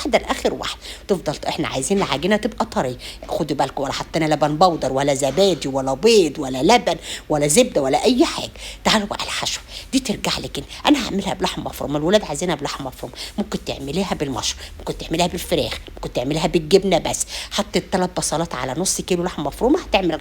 واحده لاخر واحده. تفضل احنا عايزين العجينه تبقى طريه. خدوا بالكم، ولا حطينا لبن بودر ولا زبادي ولا بيض ولا لبن ولا زبده ولا اي حاجه. تعالوا بقى الحشو، دي ترجع لك انت. انا هعملها بلحمه مفرومه، الولاد عايزينها بلحمه مفرومه. ممكن تعمليها بالمشروم، ممكن تعمليها بالفراخ، ممكن تعمليها بالجبنه. بس حطيت 3 بصلات على نص كيلو لحمه مفرومه، هتعمل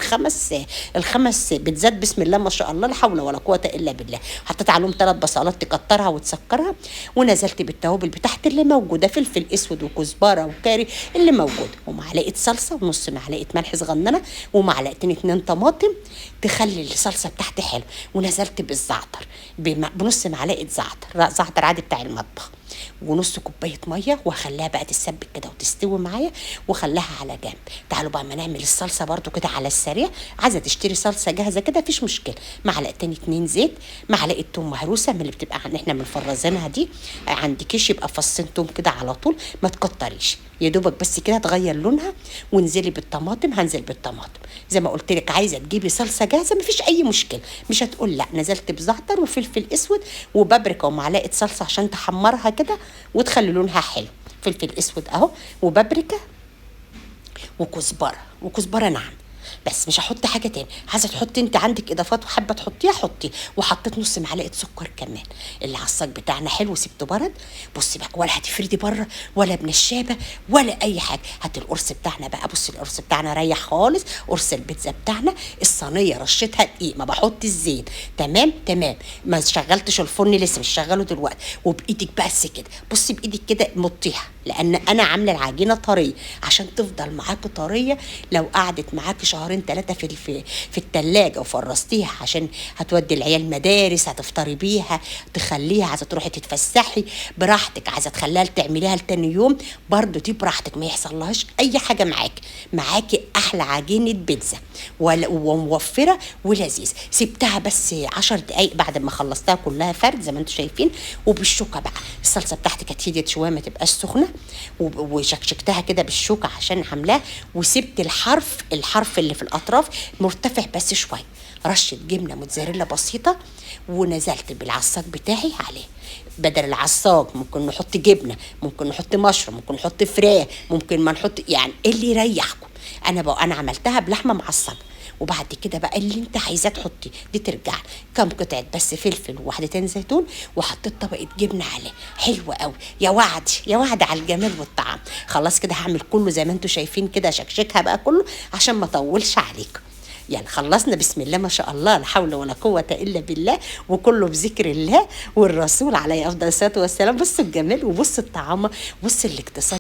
الخمس بيتزات. بسم الله ما شاء الله، لا حول ولا قوه الا بالله. حطيت عليهم 3 بصلات تكترها وتسكرها، ونزلت بالتوابل بتاعت اللي موجوده، فلفل اسود وكزبره وكاري اللي موجود، ومعلقه صلصه ونص معلقه ملح صغننه، ومعلقتين 2 طماطم تخلي الصلصه بتاعتي حلو. ونزلت بالزعتر، بنص معلقه زعتر عادي بتاع المطبخ، ونص كوبايه ميه، وهخليها بقى تتسبك كده وتستوي معايا، وخليها على جنب. تعالوا بقى ما نعمل الصلصه برده كده على السريع. عايزه تشتري صلصه جاهزه كده مفيش مشكله. معلقتين 2 زيت، معلقه توم مهروسه من اللي بتبقى احنا مفرزينها دي. عندكيش يبقى فصين توم كده على طول، ما تكتريش، يا دوبك بس كده تغير لونها. وانزلي بالطماطم، هنزل بالطماطم زي ما قلت لك. عايزه تجيبي صلصه جاهزه مفيش اي مشكله، مش هتقول لا. نزلت بزعتر وفلفل اسود وبابريكا ومعلقه صلصه عشان تحمرها كده وتخلي لونها حلو. فلفل اسود اهو، وبابريكا وكزبره ناعمه. بس مش هحط حاجه تاني. عايزه تحطي انت عندك اضافات وحابه تحطيها حطي. وحطيت نص معلقه سكر كمان. العصاج بتاعنا حلو، سبته برد. بصي بقى، ولا هتفردي بره ولا بنشابه ولا اي حاجه. هات القرص بتاعنا بقى. بصي القرص بتاعنا ريح خالص، قرص البيتزا بتاعنا. الصينيه رشتها دقيق، ما بحط الزيت. تمام تمام. ما شغلتش الفرن لسه، مش شغله دلوقتي. وبايدك بس كده، بصي بايدك كده مطيها، لان انا عامله العجينه طريه عشان تفضل معاكي طريه. لو قعدت معاكي شهرين 3 في التلاجة وفرستيها، عشان هتودي العيال مدارس، هتفطري بيها، تخليها. عايزه تروحي تتفسحي براحتك، عايزه تخليها تعمليها لتاني يوم برضو، دي براحتك، ما يحصلهاش اي حاجه. معاكي احلى عجينه بيتزا وموفره ولذيذ. سبتها بس 10 دقايق بعد ما خلصتها كلها فرد زي ما انتم شايفين. وبالشوكه بقى، الصلصه بتاعتي كانت هديت شويه ما تبقاش سخنه، وشكشكتها كده بالشوكه عشان حملاه. وسبت الحرف اللي في الاطراف مرتفع بس شويه. رشه جبنه موتزاريلا بسيطه، ونزلت بالعصاج بتاعي عليه. بدل العصاج ممكن نحط جبنه، ممكن نحط مشروم، ممكن نحط فراخ، ممكن ما نحط، يعني اللي يريحكم. انا عملتها بلحمه معصجه. وبعد كده بقى اللي انت عايزاه تحطي، دي ترجع كام قطعه بس فلفل وواحدتين زيتون، وحطيت طبقه جبنه عليه. حلوه قوي، يا وعد يا وعد على الجمال والطعم. خلاص كده هعمل كله زي ما انتم شايفين كده، شكشكها بقى كله عشان ما اطولش عليكم. يعني خلصنا بسم الله ما شاء الله، لا حول ولا قوة إلا بالله، وكله بذكر الله والرسول عليه أفضل الصلاة والسلام. بصوا الجمال وبصوا الطعامة، بصوا الاقتصاد.